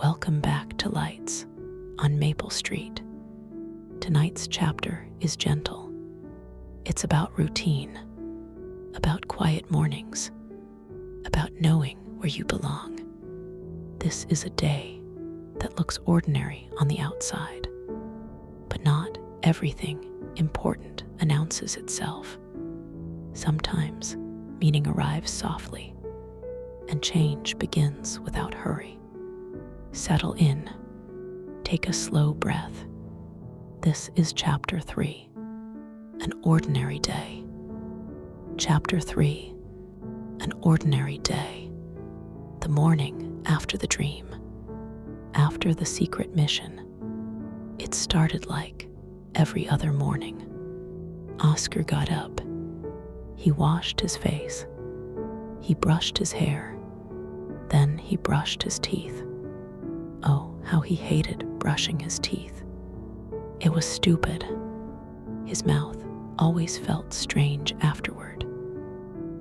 Welcome back to Lights on Maple Street. Tonight's chapter is gentle. It's about routine, about quiet mornings, about knowing where you belong. This is a day that looks ordinary on the outside, but not everything important announces itself. Sometimes meaning arrives softly, and change begins without hurry. Settle in. Take a slow breath. This is Chapter 3, An Ordinary Day. Chapter 3, An Ordinary Day. The morning after the dream, after the secret mission. It started like every other morning. Oscar got up. He washed his face. He brushed his hair. Then he brushed his teeth. Oh, how he hated brushing his teeth. It was stupid. His mouth always felt strange afterward,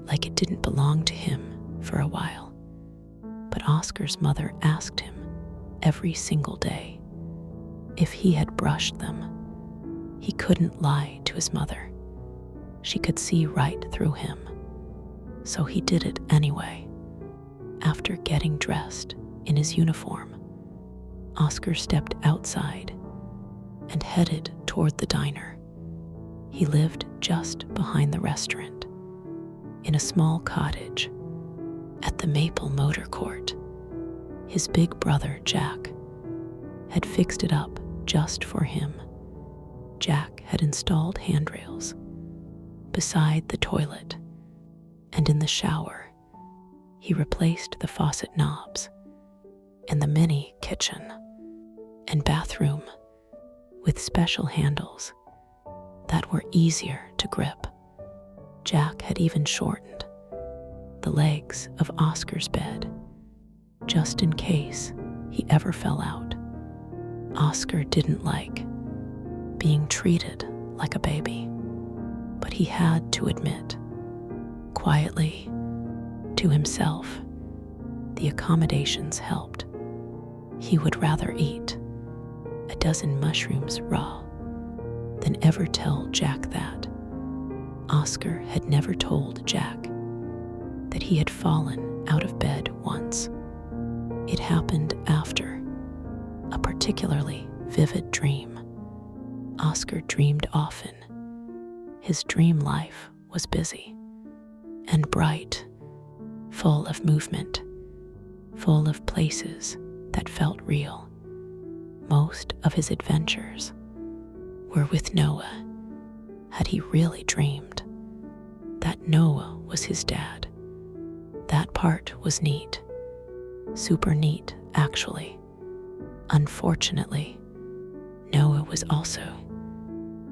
like it didn't belong to him for a while. But Oscar's mother asked him every single day if he had brushed them. He couldn't lie to his mother. She could see right through him. So he did it anyway. After getting dressed in his uniform, Oscar stepped outside and headed toward the diner. He lived just behind the restaurant, in a small cottage at the Maple Motor Court. His big brother, Jack, had fixed it up just for him. Jack had installed handrails beside the toilet, and in the shower, he replaced the faucet knobs in the mini kitchen and bathroom with special handles that were easier to grip. Jack had even shortened the legs of Oscar's bed, just in case he ever fell out. Oscar didn't like being treated like a baby, but he had to admit, quietly, to himself, the accommodations helped. He would rather eat a dozen mushrooms raw than ever tell Jack that. Oscar had never told Jack that he had fallen out of bed once. It happened after a particularly vivid dream. Oscar dreamed often. His dream life was busy and bright, full of movement, full of places that felt real. Most of his adventures were with Noah. Had he really dreamed that Noah was his dad? That part was neat. Super neat, actually. Unfortunately, Noah was also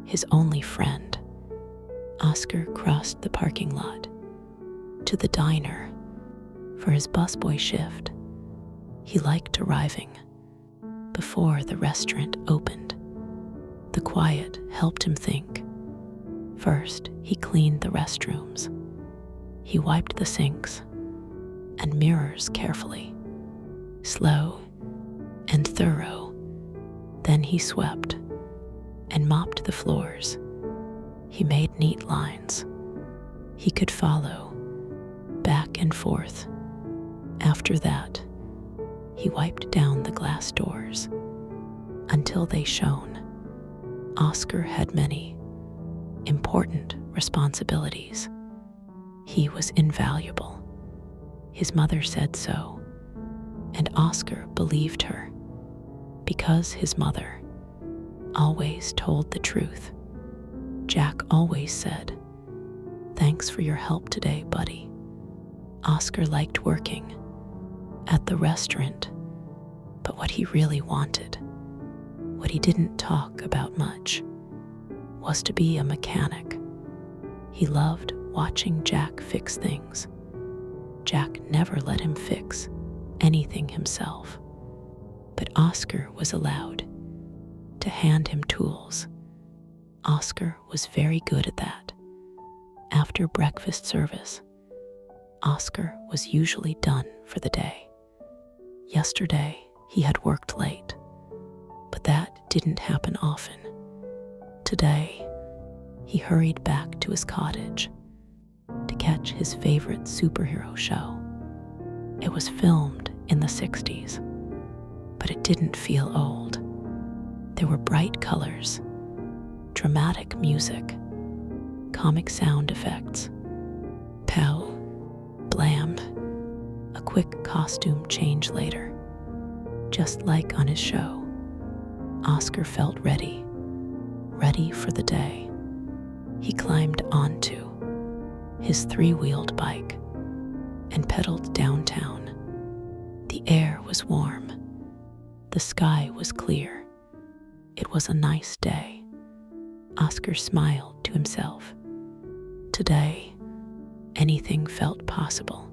his only friend. Oscar crossed the parking lot to the diner for his busboy shift. He liked arriving before the restaurant opened. The quiet helped him think. First, he cleaned the restrooms. He wiped the sinks and mirrors carefully, slow and thorough. Then he swept and mopped the floors. He made neat lines he could follow back and forth. After that, he wiped down the glass doors until they shone. Oscar had many important responsibilities. He was invaluable. His mother said so, and Oscar believed her because his mother always told the truth. Jack always said, "Thanks for your help today, buddy." Oscar liked working at the restaurant, but what he really wanted, what he didn't talk about much, was to be a mechanic. He loved watching Jack fix things. Jack never let him fix anything himself, but Oscar was allowed to hand him tools. Oscar was very good at that. After breakfast service, Oscar was usually done for the day. Yesterday, he He had worked late, but that didn't happen often. Today, he hurried back to his cottage to catch his favorite superhero show. It was filmed in the 60s, but it didn't feel old. There were bright colors, dramatic music, comic sound effects, pow, blam, a quick costume change later. Just like on his show, Oscar felt ready for the day. He climbed onto his three-wheeled bike and pedaled downtown. The air was warm. The sky was clear. It was a nice day. Oscar smiled to himself. Today, anything felt possible.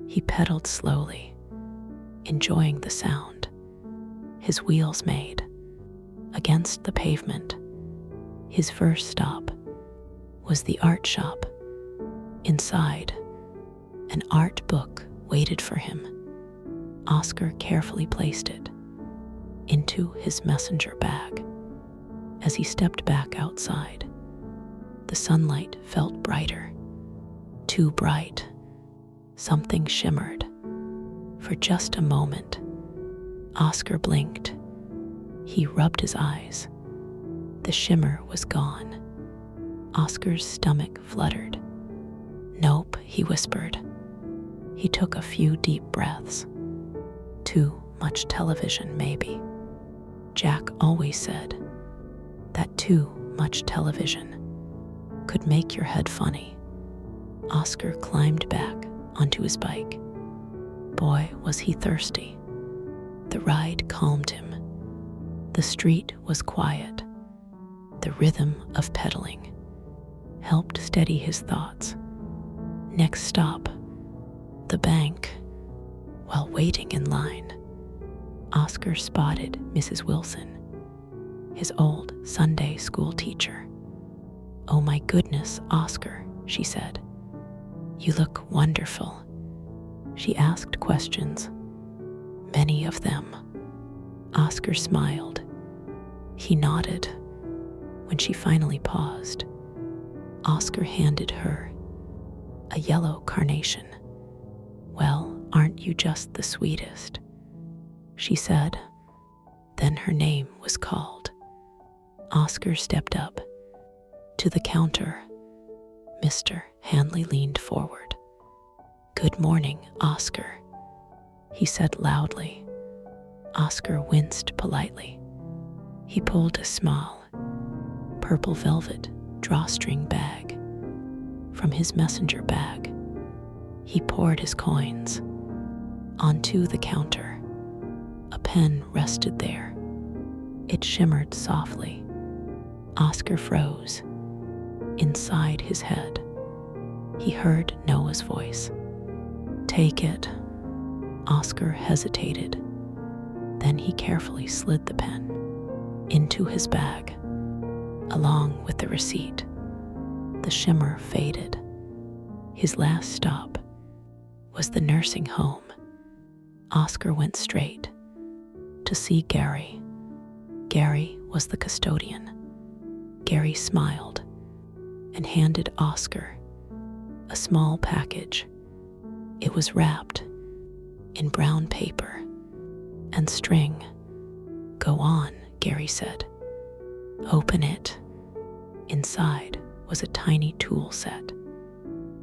He pedaled slowly, enjoying the sound his wheels made against the pavement. His first stop was the art shop. Inside, an art book waited for him. Oscar carefully placed it into his messenger bag. As he stepped back outside, the sunlight felt brighter, too bright. Something shimmered. For just a moment, Oscar blinked. He rubbed his eyes. The shimmer was gone. Oscar's stomach fluttered. "Nope," he whispered. He took a few deep breaths. Too much television, maybe. Jack always said that too much television could make your head funny. Oscar climbed back onto his bike. Boy, was he thirsty. The ride calmed him. The street was quiet. The rhythm of pedaling helped steady his thoughts. Next stop, the bank. While waiting in line, Oscar spotted Mrs. Wilson, his old Sunday school teacher. "Oh my goodness, Oscar," she said. "You look wonderful." She asked questions, many of them. Oscar smiled. He nodded. When she finally paused, Oscar handed her a yellow carnation. "Well, aren't you just the sweetest?" she said. Then her name was called. Oscar stepped up to the counter. Mr. Hanley leaned forward. "Good morning, Oscar," he said loudly. Oscar winced politely. He pulled a small, purple velvet drawstring bag from his messenger bag. He poured his coins onto the counter. A pen rested there. It shimmered softly. Oscar froze. Inside his head, he heard Noah's voice. "Take it." Oscar hesitated. Then he carefully slid the pen into his bag, along with the receipt. The shimmer faded. His last stop was the nursing home. Oscar went straight to see Gary. Gary was the custodian. Gary smiled and handed Oscar a small package. It was wrapped in brown paper and string. "Go on," Gary said. "Open it." Inside was a tiny tool set.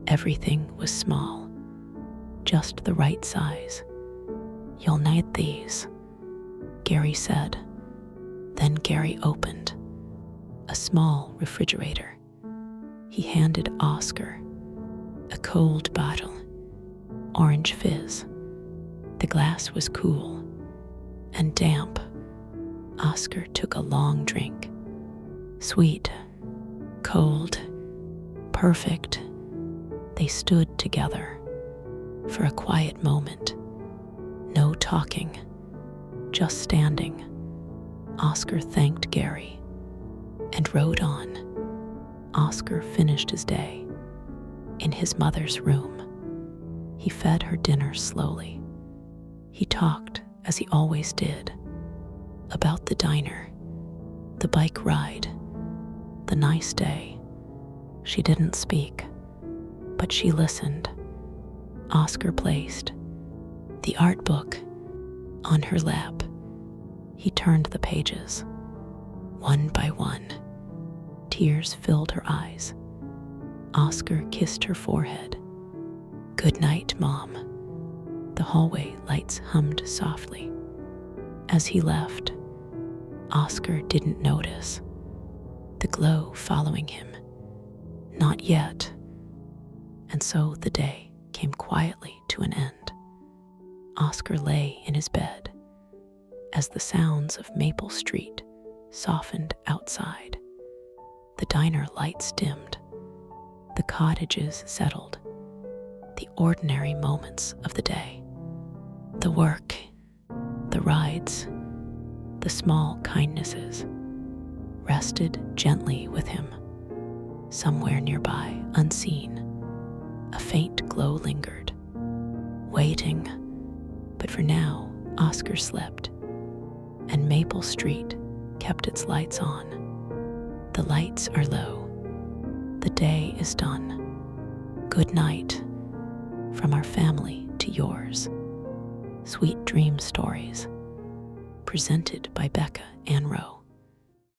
Everything was small, just the right size. "You'll need these," Gary said. Then Gary opened a small refrigerator. He handed Oscar a cold bottle, orange fizz. The glass was cool and damp. Oscar took a long drink. Sweet, cold, perfect. They stood together for a quiet moment. No talking, just standing. Oscar thanked Gary and rode on. Oscar finished his day in his mother's room. He fed her dinner slowly. He talked as he always did, about the diner, the bike ride, the nice day. She didn't speak, but she listened. Oscar placed the art book on her lap. He turned the pages, one by one. Tears filled her eyes. Oscar kissed her forehead. "Good night, Mom." The hallway lights hummed softly. As he left, Oscar didn't notice the glow following him. Not yet. And so the day came quietly to an end. Oscar lay in his bed as the sounds of Maple Street softened outside. The diner lights dimmed. The cottages settled. The ordinary moments of the day. The work, the rides, the small kindnesses rested gently with him. Somewhere nearby, unseen, a faint glow lingered, waiting. But for now, Oscar slept, and Maple Street kept its lights on. The lights are low. The day is done. Good night, from our family to yours. Sweet Dream Stories, presented by Becca Ann Rowe.